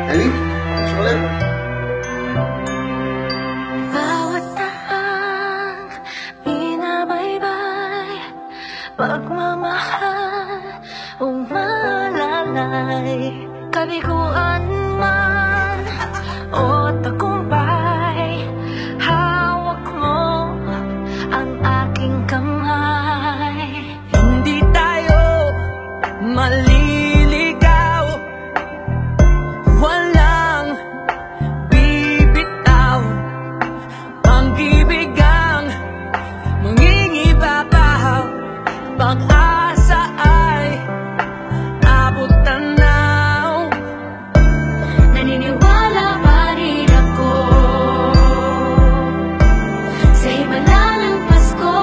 Ellie, wish ulit. Bawat tahang binabaybay, pagmamahal umalalay, kabiguan man o tagumpay, hawak mo ang aking kamay. Hindi tayo maliligaw, walang bibitaw, pag-ibig ang mangingibabaw, pag-asa ay abot tanaw. Naniniwala pa rin ako sa himala ng Pasko,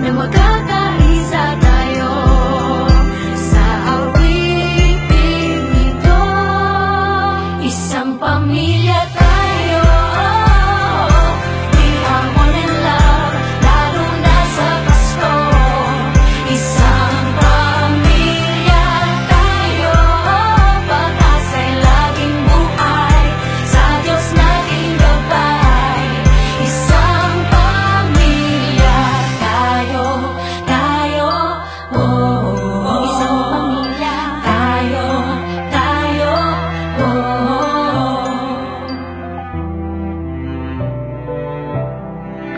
na magkakaisa tayo sa awiting ito. Isang pamilya tayo, we are one in love, lalo na sa Pasko. Isang pamilya tayo, pag-asa'y laging buhay, sa Diyos nating gabay. Isang pamilya tayo, oh. Isang pamilya tayo, oh.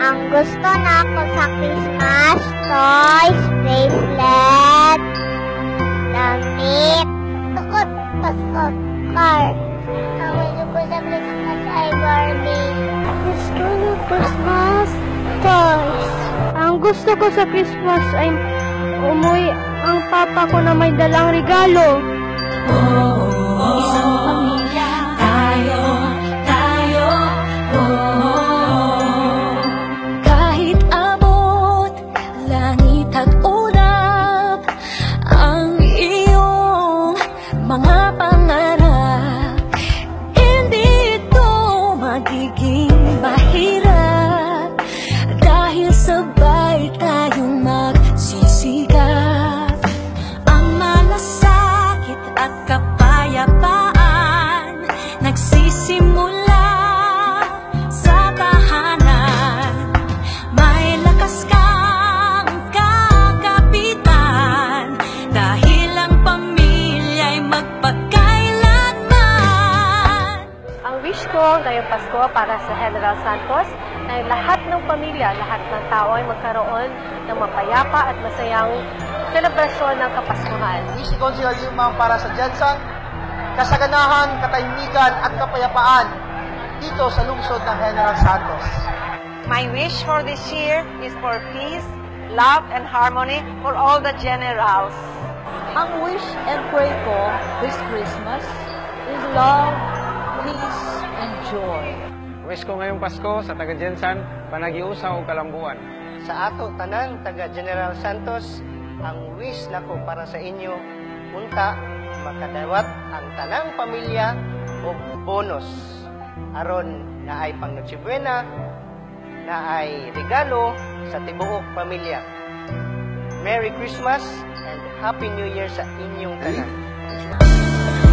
Ang gusto na ako sa Christmas, toys, bracelet, damit, takot, card. Ang gusto ko sa Christmas ay Barbie. Gusto na Christmas, toys. Ang gusto ko sa Christmas ay umuwi ang papa ko na may dalang regalo. Isang pamilya tayo, oh. Kahit abot langit at ulap ang iyong mga pangarap, hindi ito magiging mahirap, dahil sabay tayong magsisikap. Ang malasakit at kapayapaan nagsisimula sa tahanan. May lakas kang kakapitan, dahil ang pamilya'y magpagkailanman. Ang wish ko ngayong Pasko para sa General Santos na lahat ng pamilya, lahat ng tao ay magkaroon ng mapayapa at masayang selebrasyon ng Kapaskuhan. Wish ni Consular Limang para sa Jensan, kasaganahan, katahimikan at kapayapaan dito sa lungsod ng General Santos. My wish for this year is for peace, love, and harmony for all the generals. Ang wish and pray ko this Christmas is love, peace, and joy. Wish ko ngayong Pasko sa taga Jensan, panagiusa o kalambuan. Sa ato tanan taga General Santos, ang wish nako para sa inyo, unta makadawat ang tanang pamilya o bonus aron na ay pang Noche Buena, na ay regalo sa tibuok pamilya. Merry Christmas and Happy New Year sa inyong tanan.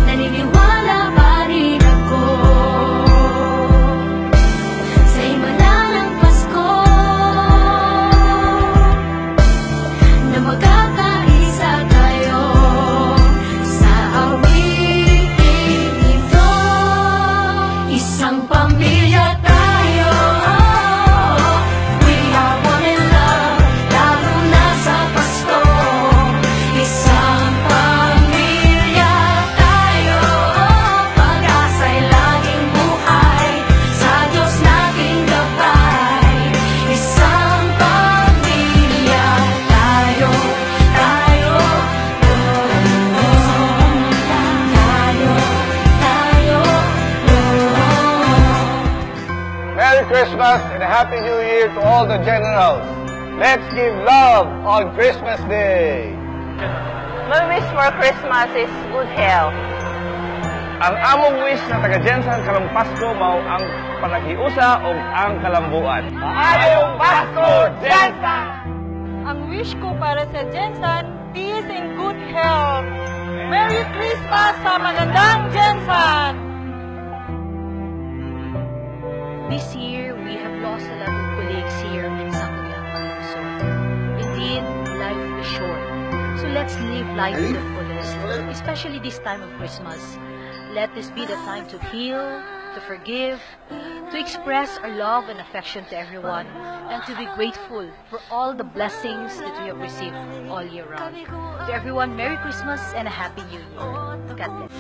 Naniniwala pa rin ako sa himala ng Pasko, na magkakaisa tayo sa awiting ito. Isang pamilya tayo, we are one in love, lalo na sa Pasko. Isang pamilya tayo, pag-asa'y laging buhay, sa Diyos nating gabay. Isang pamilya tayo, Merry Christmas and a Happy New Year to all the generals. Let's give love on Christmas Day. My wish for Christmas is good health. Ang among wish na taga Jensan karong Pasko mao ang panagiusa o ang kalambuan. Maayong Pasko, Jensan! Ang wish ko para sa Jensan, peace and good health. Merry Christmas! pa sa magandang Jensan! This year, we have lost a lot of colleagues here in Sangguniang Luzon. Indeed, life is short. So let's live life to the fullest, especially this time of Christmas. Let this be the time to heal, to forgive, to express our love and affection to everyone, and to be grateful for all the blessings that we have received all year round. To everyone, Merry Christmas and a Happy New Year. God bless.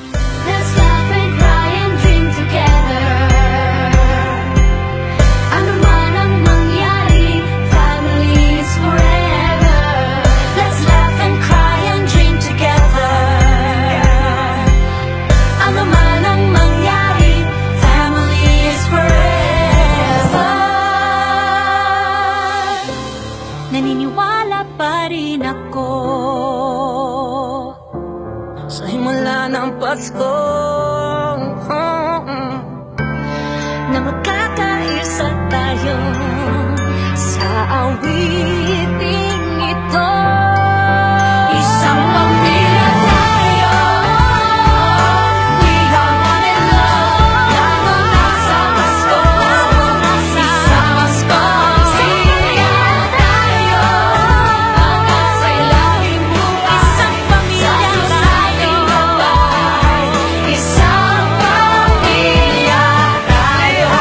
Let's laugh and cry and drink together. Ano man ang mangyari, family is forever. Let's laugh and cry and drink together. Ano man ang mangyari, family is forever. Naniniwala pa rin ako sa himala ng Pasko, na magkakaisa tayo sa awiting ito. Isang pamilya tayo, we are one in love. Lalo na sa Pasko, isang pamilya tayo, hanggang sa ilahing buhay. Isang pamilya tayo, isang pamilya tayo,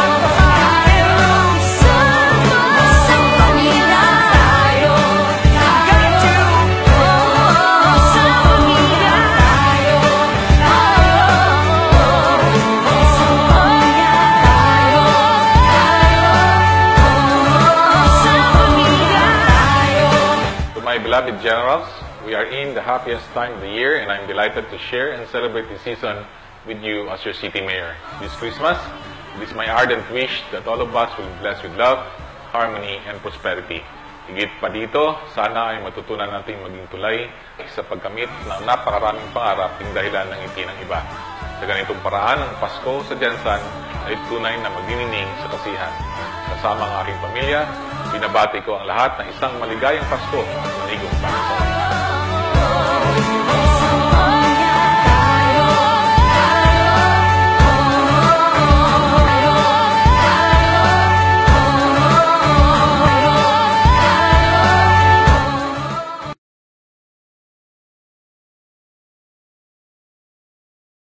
isang pamilya tayo, To my beloved generals, we are in the happiest time of the year, and I'm delighted to share and celebrate this season with you as your city mayor. This Christmas, it is my ardent wish that all of us will be blessed with love, harmony, and prosperity. Higit pa dito, sana ay matutunan natin maging tulay sa pagkamit ng napakaraming pangarap ng dahilan ng ngiti ng iba. Sa ganitong paraan, ang Pasko sa Jensan ay tunay na magdinining sa kasihan. Kasama ang aking pamilya, binabati ko ang lahat ng isang maligayang Pasko at manigong Pasko.